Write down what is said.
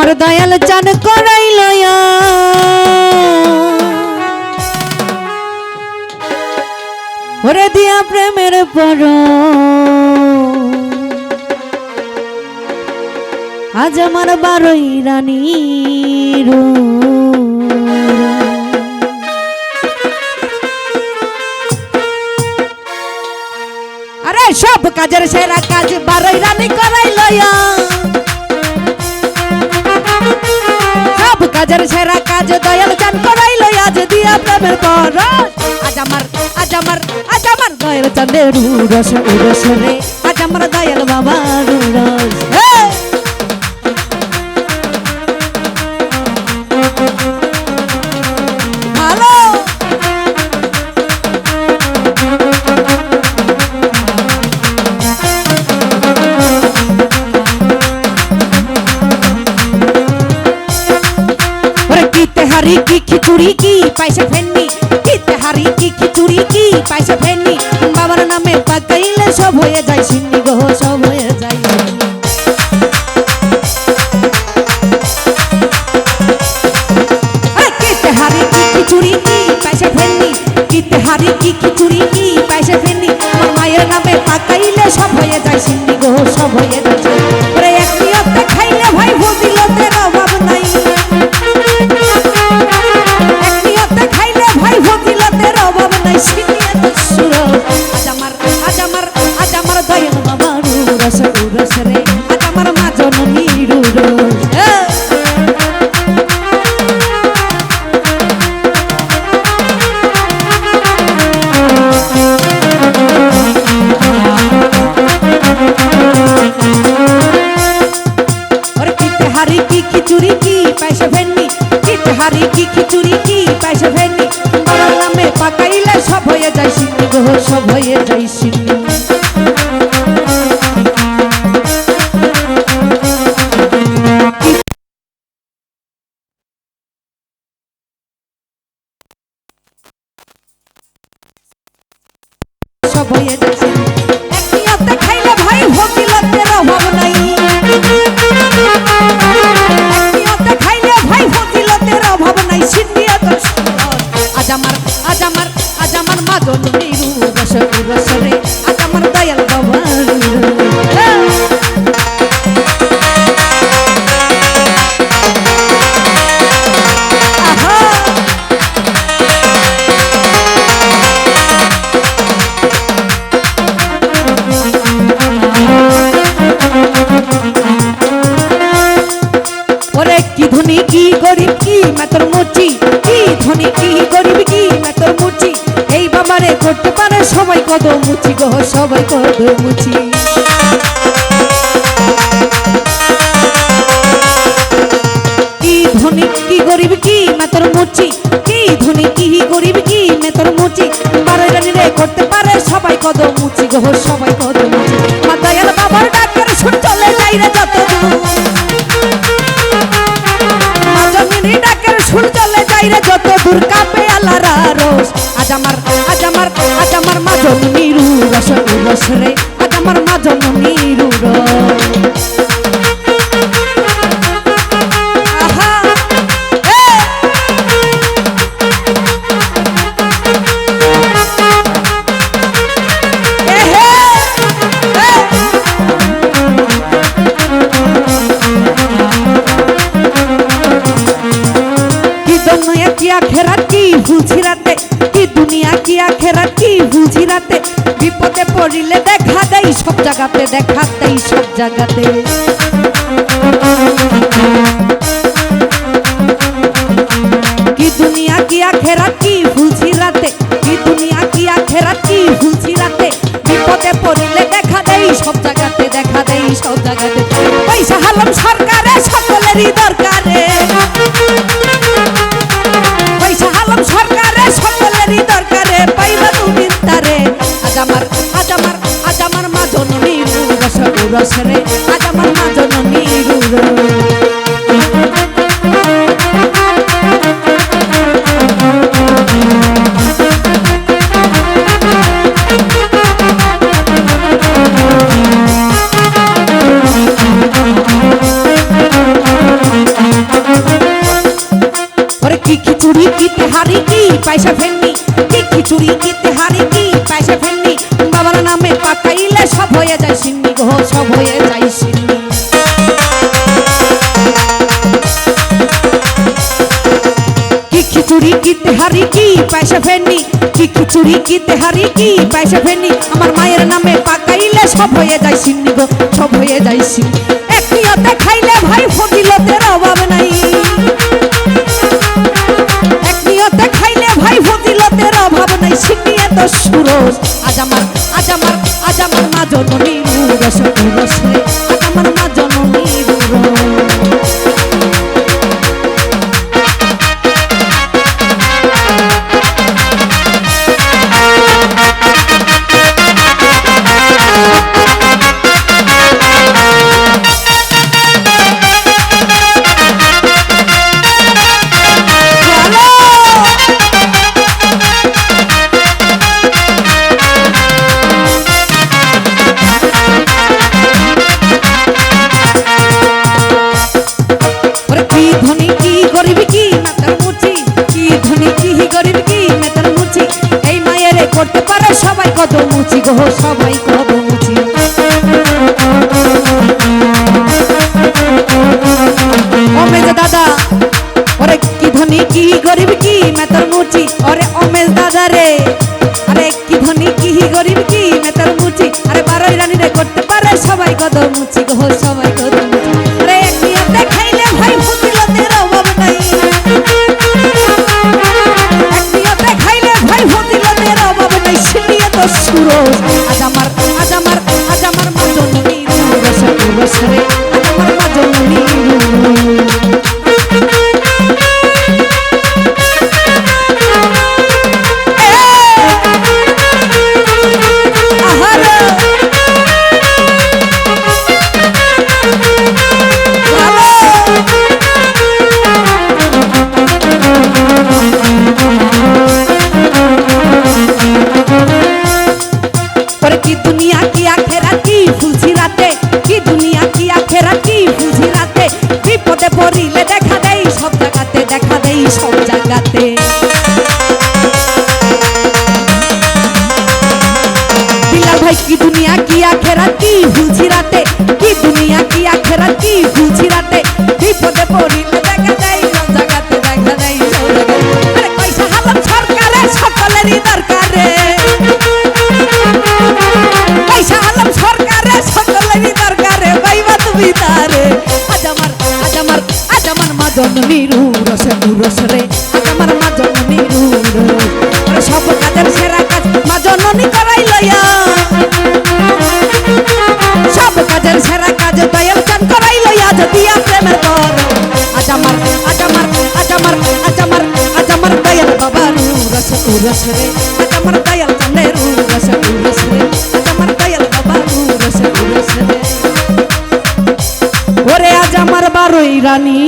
আমার দয়াল চান করাইল ওরে দিয়া প্রেমের পর আজ আমার 12ই রানীর আরে সব কাজের সেরা কাজ 12ই রানী করাইল সব কাজের সেরা কাজ দয়াল চান করাইল আজ দিয়া প্রেমের পর আজ আমার দয়াল চাঁদের উরস উরস রে আজ আমার দয়াল বাবার উরস ভালো হারি কি খিচুড়ি কি পয়সা ফেননি কিতে হারি কি খিচুড়ি কি পয়সা ফেননি বাবার নামে পাকাইলে সব হয়ে যায় সিন্নি গো সব হয়ে যায় কিতে হারি কি খিচুড়ি কি পয়সা ফেননি কিতে হারি কি খিচুড়ি কি পয়সা ফেননি আমার মায়ের নামে পাকাইলে সব হয়ে যায় সিন্নি গো সব হয়ে যায় ওরে এক নিয়তে খাইলে ভাই ফজিলতের অভাব নাই আজ আমার দয়াল বাবার উরস উরস রে আজ আমার মা জননীর উরস ওরে কিতে হারি কি খিচুড়ি কি পয়সা ফেননি কিতে হারি কি খিচুড়ি কি পয়সা ফেননি বাবার নামে পাকাইলে সব হয়ে যায় সিন্নি গো সব হয়ে যায় সিন্নি সব হয়ে যায় সিন্নি এক নিয়তে খাইলে ভাই ফজিলতের অভাব নাই এক নিয়তে খাইলে ভাই ফজিলতের অভাব নাই সিন্নি আজ আমার মা জননীর উরস উরস রে আজ আমার দয়াল বাবার ওরে কি ধনী কি গরিব কি মাতর মুচি কি ধনী কি গরিব কি মাতর মুচি এই বাবারে করতে পারে সবাই কদম মুচি গো সবাই কদম মুচি কি ধনী কি গরিব কি মাতর মুচি কি ধনী কি গরিব কি মাতর মুচি বারে জানি রে করতে পারে সবাই কদম মুচি গো সবাই কদম মুচি মা দয়াল বাবার ডাকের শুন চলে যাই রে যত দূর ডাকের সুর চলে যাই রে যত দূর কাঁপে আলারা রোজ আজ আমার মা জননীর উরস উরস রে আজ আমার মা জননীর উরস আখেরাত কি বুঝি রাতে কি দুনিয়া কি আখেরাত কি বুঝি রাতে বিপদে পড়িলে দেখা দেই সব জায়গাতে দেখা দেই সব জায়গাতে কি দুনিয়া কি আখেরাত কি বুঝি রাতে কি দুনিয়া কি আখেরাত কি বুঝি রাতে বিপদে পড়িলে দেখা দেই সব জায়গাতে দেখা দেই সব জায়গাতে পয়সা হালাম সরকারে সকলেরই দরকারে সরকারে সকলেরই দরকারে পাইবা তুমি তারে আজ আমার মা জননীর উরস উরস রে আজ আমার মা জননীর উরস তেহারি কি পয়সা ফেননি, কি খিচুড়ি কি তেহারি কি পয়সা ফেননি, বাবার নামে পাকাইলে সব হয়ে যায় সিন্নি গো, সব হয়ে যায় সিন্নি। কি খিচুড়ি কি তেহারি কি পয়সা ফেননি, কি খিচুড়ি কি তেহারি কি পয়সা ফেননি, আমার মায়ের নামে পাকাইলে সব হয়ে যায় সিন্নি গো, সব হয়ে যায় সিন্নি। এক নিয়তে খাইলে ভাই ফজিলতের অভাব নাই, এক নিয়তে খাইলে ভাই ফজিলতের অভাব নাই, সিন্নি এত সুরস আজ আমার, আজ আমার, আজ আমার মা জননীর রস রস রে, আজ আমার মা জননীর রস। করতে পারে সবাই কদম মুচি গো, সবাই কদম মুচি। অমেজ দাদা ওরে কি ধনী কি গরিব কি মেতর মুচি, ওরে অমেজ দাদা রে, আরে কি ধনী কি গরিব কি মেতর মুচি, আরে বারোই রানী রে করতে পারে সবাই কদম মুচি গো, সবাই কদম মুচি। আরে এক নিয়তে খাইলে ভাই ফজিলতের অভাব নাই, এক নিয়তে খাইলে ভাই ফজিলতের অভাব নাই, সিন্নি এত সুরস আজ আমার, আজ আমার, আজ আমার মা জননীর রস রস রে, আজ আমার মা জননীর কি দুনিয়া কি আখেরাত কি ফুলছি রাতে, কি দুনিয়া কি আখেরাত কি ফুলছি রাতে, বিপদে পড়িলে দেখা দেই সব জায়গাতে, দেখা দেই সব জায়গাতে। বিলাল ভাই কি দুনিয়া কি আখেরাত কি ফুলছি রাতে, কি দুনিয়া কি আখেরাত কি ফুলছি রাতে, বিপদে পড়িলে দেখা দেই সব জায়গাতে, দেখা দেই সব জায়গাতে। আরে পয়সা হালাল সরকারে সকলেরই দরকারে, পয়সা হলাম সরকারে সকলেরই দরকারে, পাইবা তুমি তারে আজ আমার, আজ আমার, আজ আমার মা জননীর রস রস রে, আজ আমার মা জননীর রস। সব কাজের সেরা কাজ মা জননী করাই লইয়া, সব কাজের সেরা কাজ দয়াল চান করাই লইয়া, যদিয়া প্রেমের পর আজ আমার, আজ আমার, আজ আমার, আজ আমার, আজ আমার দয়াল বাবার রস রস রে, আজ আমার দয়াল চানের রস রস রে, আজ আমার দয়াল বাবার রস রস রে। ওরে আজ আমার বারোই রানী